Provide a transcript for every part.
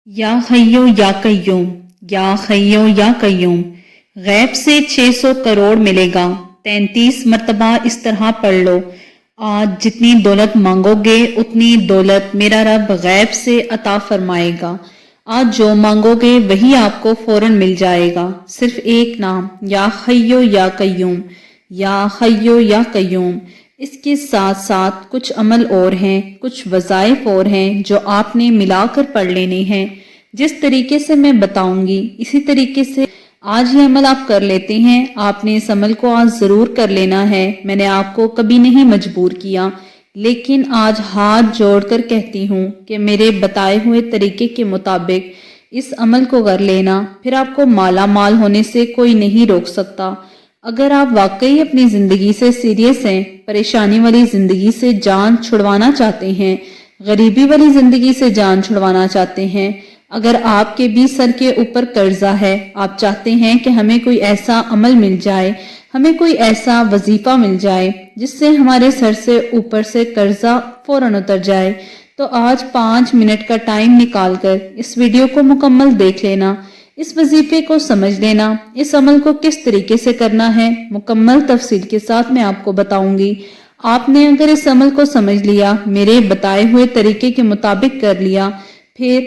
یا حیو یا قیوم، یا حیو یا قیوم، غیب سے 600 کروڑ ملے گا۔ 33 مرتبہ اس طرح پڑھ لو۔ آج جتنی دولت مانگو گے اتنی دولت میرا رب غیب سے عطا فرمائے گا۔ آج جو مانگو گے وہی آپ کو فوراً مل جائے گا۔ صرف ایک نام، یا حیو یا قیوم، یا حیو یا قیوم۔ اس کے ساتھ ساتھ کچھ عمل اور ہیں، کچھ وظائف اور ہیں جو آپ نے ملا کر پڑھ لینے ہیں۔ جس طریقے سے میں بتاؤں گی اسی طریقے سے آج یہ عمل آپ کر لیتے ہیں۔ آپ نے اس عمل کو آج ضرور کر لینا ہے۔ میں نے آپ کو کبھی نہیں مجبور کیا، لیکن آج ہاتھ جوڑ کر کہتی ہوں کہ میرے بتائے ہوئے طریقے کے مطابق اس عمل کو کر لینا، پھر آپ کو مالا مال ہونے سے کوئی نہیں روک سکتا۔ اگر آپ واقعی اپنی زندگی سے سیریس ہیں، پریشانی والی زندگی سے جان چھڑوانا چاہتے ہیں، غریبی والی زندگی سے جان چھڑوانا چاہتے ہیں، اگر آپ کے بھی سر کے اوپر قرضہ ہے، آپ چاہتے ہیں کہ ہمیں کوئی ایسا عمل مل جائے، ہمیں کوئی ایسا وظیفہ مل جائے جس سے ہمارے سر سے اوپر سے قرضہ فوراً اتر جائے، تو آج 5 منٹ کا ٹائم نکال کر اس ویڈیو کو مکمل دیکھ لینا، اس وظیفے کو سمجھ لینا، اس عمل کو کس طریقے سے کرنا ہے مکمل تفصیل کے ساتھ میں آپ کو بتاؤں گی۔ آپ نے اگر اس عمل کو سمجھ لیا، میرے بتائے ہوئے طریقے کے مطابق کر لیا، پھر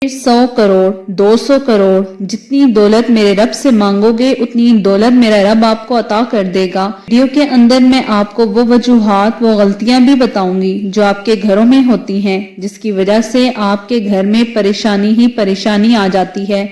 100 کروڑ 200 کروڑ جتنی دولت میرے رب سے مانگو گے اتنی دولت میرا رب آپ کو عطا کر دے گا۔ ویڈیو کے اندر میں آپ کو وہ وجوہات، وہ غلطیاں بھی بتاؤں گی جو آپ کے گھروں میں ہوتی ہیں، جس کی وجہ سے آپ کے گھر میں پریشانی ہی پریشانی آ جاتی ہے،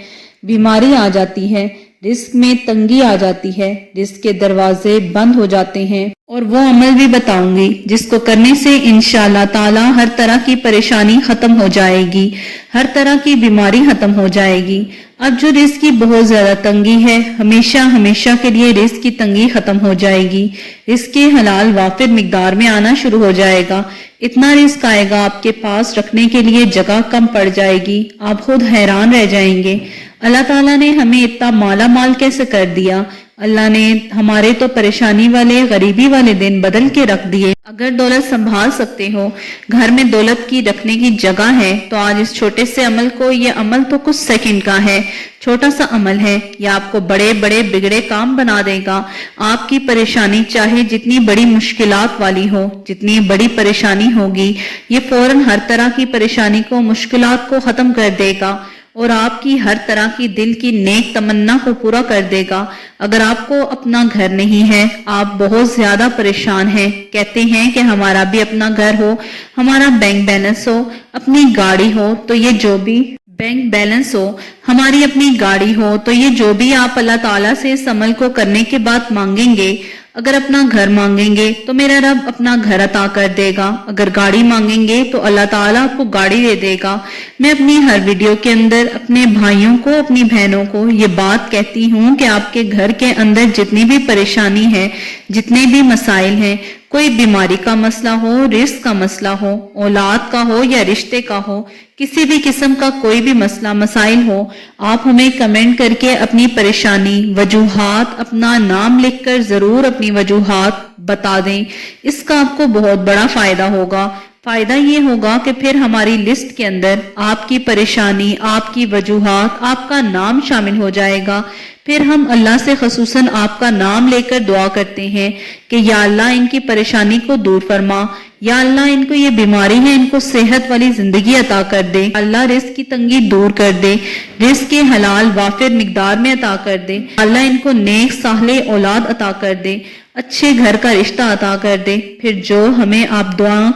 بیماری آ جاتی ہے، رزق میں تنگی آ جاتی ہے، رزق کے دروازے بند ہو جاتے ہیں، اور وہ عمل بھی بتاؤں گی جس کو کرنے سے انشاءاللہ تعالی ہر طرح کی پریشانی ختم ہو جائے گی، ہر طرح کی بیماری ختم ہو جائے گی۔ اب جو رزق کی بہت زیادہ تنگی ہے، ہمیشہ ہمیشہ کے لیے رزق کی تنگی ختم ہو جائے گی، رزق کے حلال وافر مقدار میں آنا شروع ہو جائے گا، اتنا رزق آئے گا آپ کے پاس رکھنے کے لیے جگہ کم پڑ جائے گی، آپ خود حیران رہ جائیں گے۔ اللہ تعالیٰ نے ہمیں اتنا مالا مال کیسے کر دیا؟ اللہ نے ہمارے تو پریشانی والے، غریبی والے دن بدل کے رکھ دیے۔ اگر دولت سنبھال سکتے ہو، گھر میں دولت کی رکھنے کی جگہ ہے، تو آج اس چھوٹے سے عمل کو، یہ عمل تو کچھ سیکنڈ کا ہے، چھوٹا سا عمل ہے، یہ آپ کو بڑے بڑے بگڑے کام بنا دے گا۔ آپ کی پریشانی چاہے جتنی بڑی مشکلات والی ہو، جتنی بڑی پریشانی ہوگی، یہ فوراً ہر طرح کی پریشانی کو، مشکلات کو ختم کر دے گا، اور آپ کی ہر طرح کی دل کی نیک تمنا کو پورا کر دے گا۔ اگر آپ کو اپنا گھر نہیں ہے، آپ بہت زیادہ پریشان ہیں، کہتے ہیں کہ ہمارا بھی اپنا گھر ہو، ہمارا بینک بیلنس ہو، اپنی گاڑی ہو، تو یہ جو بھی بینک بیلنس ہو، ہماری اپنی گاڑی ہو، تو یہ جو بھی آپ اللہ تعالیٰ سے اس عمل کو کرنے کے بعد مانگیں گے، اگر اپنا گھر مانگیں گے تو میرا رب اپنا گھر عطا کر دے گا، اگر گاڑی مانگیں گے تو اللہ تعالیٰ آپ کو گاڑی دے دے گا۔ میں اپنی ہر ویڈیو کے اندر اپنے بھائیوں کو، اپنی بہنوں کو یہ بات کہتی ہوں کہ آپ کے گھر کے اندر جتنی بھی پریشانی ہے، جتنے بھی مسائل ہیں، کوئی بیماری کا مسئلہ ہو، رزق کا مسئلہ ہو، اولاد کا ہو یا رشتے کا ہو، کسی بھی قسم کا کوئی بھی مسئلہ مسائل ہو، آپ ہمیں کمنٹ کر کے اپنی پریشانی، وجوہات، اپنا نام لکھ کر ضرور اپنی وجوہات بتا دیں۔ اس کا آپ کو بہت بڑا فائدہ ہوگا۔ فائدہ یہ ہوگا کہ پھر ہماری لسٹ کے اندر آپ کی پریشانی، آپ کی وجوہات، آپ کا نام شامل ہو جائے گا۔ پھر ہم اللہ سے خصوصاً آپ کا نام لے کر دعا کرتے ہیں کہ یا اللہ ان کی پریشانی کو دور فرما، یا اللہ ان کو یہ بیماری ہے، ان کو صحت والی زندگی عطا کر دے، اللہ رزق کی تنگی دور کر دے، رزق کے حلال وافر مقدار میں عطا کر دے، اللہ ان کو نیک صالح اولاد عطا کر دے، اچھے گھر کا رشتہ عطا کر دے۔ پھر جو ہمیں آپ دعا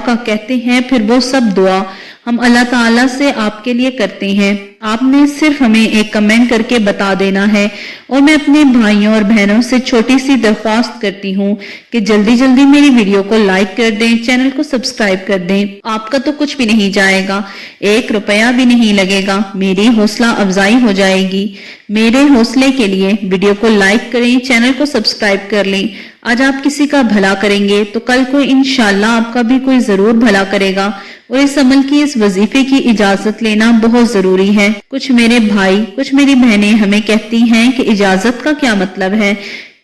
کا کہتے ہیں، پھر وہ سب دعا ہم اللہ تعالیٰ سے آپ کے لیے کرتے ہیں۔ آپ نے صرف ہمیں ایک کمنٹ کر کے بتا دینا ہے، اور میں اپنے بھائیوں اور بہنوں سے چھوٹی سی درخواست کرتی ہوں کہ جلدی جلدی میری ویڈیو کو لائک کر دیں، چینل کو سبسکرائب کر دیں۔ آپ کا تو کچھ بھی نہیں جائے گا، 1 روپیہ بھی نہیں لگے گا، میری حوصلہ افزائی ہو جائے گی۔ میرے حوصلے کے لیے ویڈیو کو لائک کریں، چینل کو سبسکرائب کر لیں۔ آج آپ کسی کا بھلا کریں گے تو کل کو انشاءاللہ آپ کا بھی کوئی ضرور بھلا کرے گا، اور اس عمل کی، اس وظیفے کی اجازت لینا بہت ضروری ہے۔ کچھ میرے بھائی، کچھ میری بہنیں ہمیں کہتی ہیں کہ اجازت کا کیا مطلب ہے،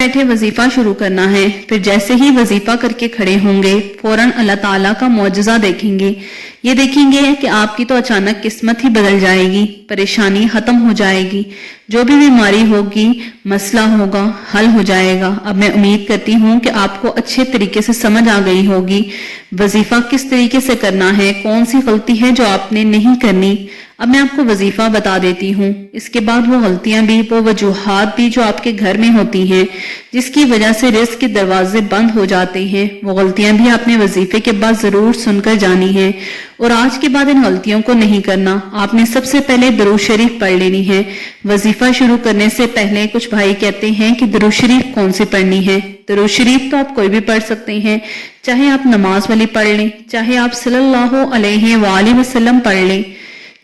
بیٹھے وظیفہ شروع کرنا ہے، پھر جیسے ہی وظیفہ کر کے کھڑے ہوں گے فوراً اللہ تعالیٰ کا معجزہ دیکھیں گے۔ یہ دیکھیں گے کہ آپ کی تو اچانک قسمت ہی بدل جائے گی، پریشانی ختم ہو جائے گی، جو بھی بیماری ہوگی مسئلہ ہوگا حل ہو جائے گا۔ اب میں امید کرتی ہوں کہ آپ کو اچھے طریقے سے سمجھ آ گئی ہوگی وظیفہ کس طریقے سے کرنا ہے، کون سی غلطی ہے جو آپ نے نہیں کرنی۔ اب میں آپ کو وظیفہ بتا دیتی ہوں، اس کے بعد وہ غلطیاں بھی، وہ وجوہات بھی جو آپ کے گھر میں ہوتی ہیں جس کی وجہ سے رزق کے دروازے بند ہو جاتے ہیں، وہ غلطیاں بھی آپ نے وظیفے کے بعد ضرور سن کر جانی ہے۔ اور آج کے بعد ان غلطیوں کو نہیں کرنا۔ آپ نے سب سے پہلے درود شریف پڑھ لینی ہے۔ وظیفہ شروع کرنے سے پہلے کچھ بھائی کہتے ہیں کہ درود شریف کون سی پڑھنی ہے۔ درود شریف تو آپ کوئی بھی پڑھ سکتے ہیں، چاہے آپ نماز والی پڑھ لیں، چاہے آپ صلی اللہ علیہ وآلہ وسلم پڑھ لیں،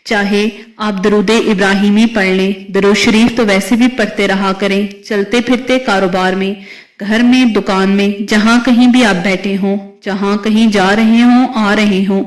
چاہے آپ درود ابراہیمی پڑھ لیں۔ درود شریف تو ویسے بھی پڑھتے رہا کریں، چلتے پھرتے کاروبار میں، گھر میں، دکان میں، جہاں کہیں بھی آپ بیٹھے ہوں، جہاں کہیں جا رہے ہوں، آ رہے ہوں،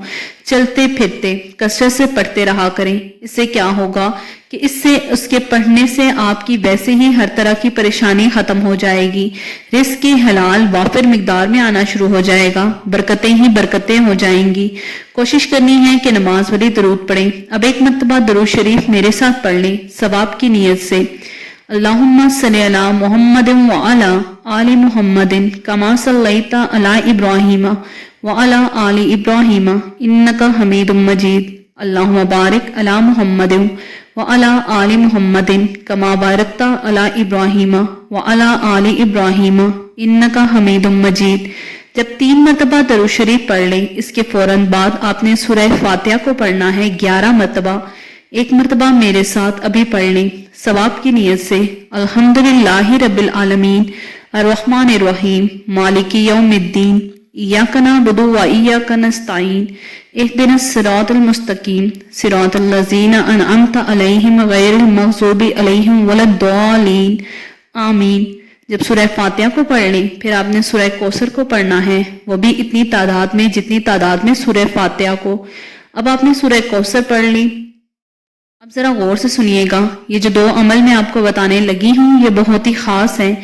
چلتے پھرتے کثرت سے پڑھتے رہا کریں۔ اس سے کیا ہوگا کہ اس کے پڑھنے سے آپ کی ویسے ہی ہر طرح کی پریشانی ختم ہو جائے گی، رزق کی حلال وافر مقدار میں آنا شروع ہو جائے گا، برکتیں ہی برکتیں ہو جائیں گی۔ کوشش کرنی ہے کہ نماز والی درود پڑھیں۔ اب ایک مرتبہ درود شریف میرے ساتھ پڑھ لیں ثواب کی نیت سے۔ اللہم صلی علی محمد وعلی آل محمد کما صلیت علی ابراہیم وعلی آل ابراہیم انک حمید مجید۔ اللہم بارک علی محمد وعلی آل محمد کما بارکت علی ابراہیم وعلی آل ابراہیم انک حمید مجید۔ جب 3 مرتبہ درود شریف پڑھ لیں، اس کے فوراً بعد آپ نے سورہ فاتحہ کو پڑھنا ہے 11 مرتبہ۔ ایک مرتبہ میرے ساتھ ابھی پڑھ لیں ثواب کی نیت سے۔ الحمدللہ رب العالمین الرحمن الرحیم مالک یوم الدین ایاک نعبد و ایاک نستعین اہدنا الصراط المستقیم صراط الذین انعمت علیہم غیر المغضوب علیہم ولا الضالین آمین۔ جب سورہ فاتحہ کو پڑھ لیں پھر آپ نے سورہ کوثر کو پڑھنا ہے، وہ بھی اتنی تعداد میں جتنی تعداد میں سورہ فاتحہ کو۔ اب آپ نے سورہ کوثر پڑھ لی۔ اب ذرا غور سے سنیے گا، یہ جو 2 عمل میں آپ کو بتانے لگی ہوں یہ بہت ہی خاص ہیں،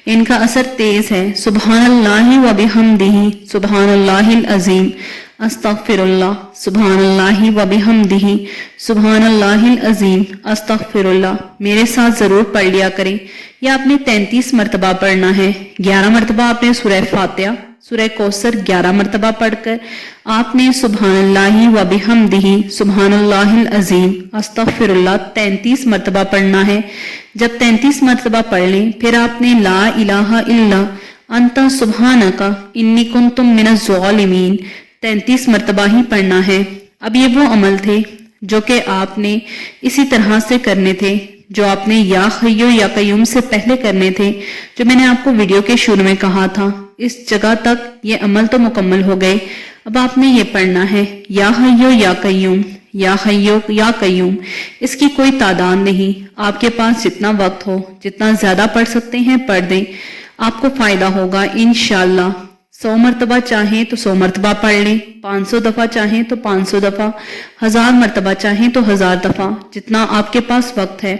ان کا اثر تیز ہے۔ سبحان اللہ و بحمدہ سبحان اللہ العظیم استغفر اللہ، سبحان اللہ و بحمدہ سبحان اللہ العظیم استغفر اللہ۔ میرے ساتھ ضرور پڑھ لیا کریں۔ یہ آپ نے 33 مرتبہ پڑھنا ہے۔ 11 مرتبہ آپ نے سورہ فاتحہ، سورہ کوثر 11 مرتبہ پڑھ کر آپ نے سبحان اللہ و بحمدہ سبحان اللہ العظیم استغفر اللہ 33 مرتبہ پڑھنا ہے۔ جب 33 مرتبہ پڑھ لیں پھر آپ نے لا الہ الا انت سبحانک انی کنت من الظالمین 33 مرتبہ ہی پڑھنا ہے۔ اب یہ وہ عمل تھے جو کہ آپ نے اسی طرح سے کرنے تھے، جو آپ نے یا حیو یا قیوم سے پہلے کرنے تھے، جو میں نے آپ کو ویڈیو کے شروع میں کہا تھا۔ اس جگہ تک یہ عمل تو مکمل ہو گئے۔ اب آپ نے یہ پڑھنا ہے یا حیو یا قیوم، یا حیو یا قیوم۔ اس کی کوئی تعداد نہیں، آپ کے پاس جتنا وقت ہو، جتنا زیادہ پڑھ سکتے ہیں پڑھ دیں، آپ کو فائدہ ہوگا انشاءاللہ۔ 100 مرتبہ چاہیں تو 100 مرتبہ پڑھ لیں، 500 دفعہ چاہیں تو 500 دفعہ، 1000 مرتبہ چاہیں تو 1000 دفعہ، جتنا آپ کے پاس وقت ہے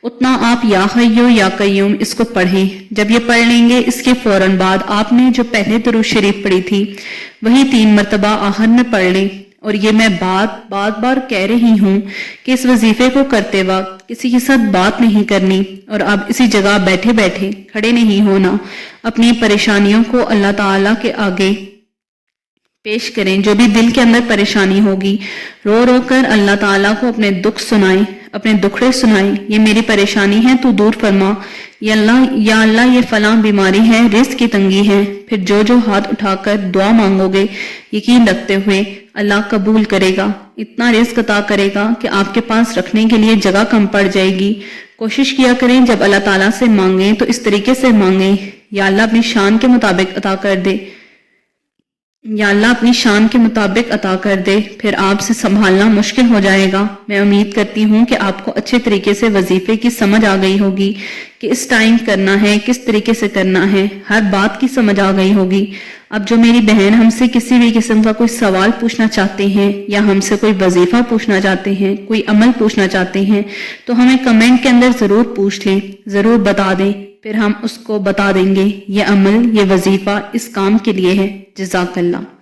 اتنا آپ یا حیو یا قیوم اس کو پڑھیں۔ جب یہ پڑھ لیں گے اس کے فوراً بعد آپ نے جو پہلے درود شریف پڑھی تھی وہی 3 مرتبہ آخر میں پڑھ لیں۔ اور یہ میں بار کہہ رہی ہوں کہ اس وظیفے کو کرتے وقت کسی کے ساتھ بات نہیں کرنی، اور اب اسی جگہ بیٹھے بیٹھے کھڑے نہیں ہونا، اپنی پریشانیوں کو اللہ تعالیٰ کے آگے پیش کریں۔ جو بھی دل کے اندر پریشانی ہوگی رو رو کر اللہ تعالیٰ کو اپنے دکھ سنائیں، اپنے دکھڑے سنائیں، یہ میری پریشانی ہے تو دور فرما، یا اللہ یہ فلاں بیماری ہے، رزق کی تنگی ہے۔ پھر جو ہاتھ اٹھا کر دعا مانگو گے یقین رکھتے ہوئے اللہ قبول کرے گا، اتنا رزق عطا کرے گا کہ آپ کے پاس رکھنے کے لیے جگہ کم پڑ جائے گی۔ کوشش کیا کریں جب اللہ تعالیٰ سے مانگیں تو اس طریقے سے مانگیں، یا اللہ اپنی شان کے مطابق عطا کر دے، یا اللہ اپنی شان کے مطابق عطا کر دے، پھر آپ سے سنبھالنا مشکل ہو جائے گا۔ میں امید کرتی ہوں کہ آپ کو اچھے طریقے سے وظیفے کی سمجھ آ گئی ہوگی کہ اس ٹائم کرنا ہے، کس طریقے سے کرنا ہے، ہر بات کی سمجھ آ گئی ہوگی۔ اب جو میری بہن ہم سے کسی بھی قسم کا کوئی سوال پوچھنا چاہتے ہیں، یا ہم سے کوئی وظیفہ پوچھنا چاہتے ہیں، کوئی عمل پوچھنا چاہتے ہیں، تو ہمیں کمنٹ کے اندر ضرور پوچھ لیں، ضرور بتا دیں پھر ہم اس کو بتا دیں گے یہ عمل، یہ وظیفہ اس کام کے لیے ہے۔ جزاک اللہ۔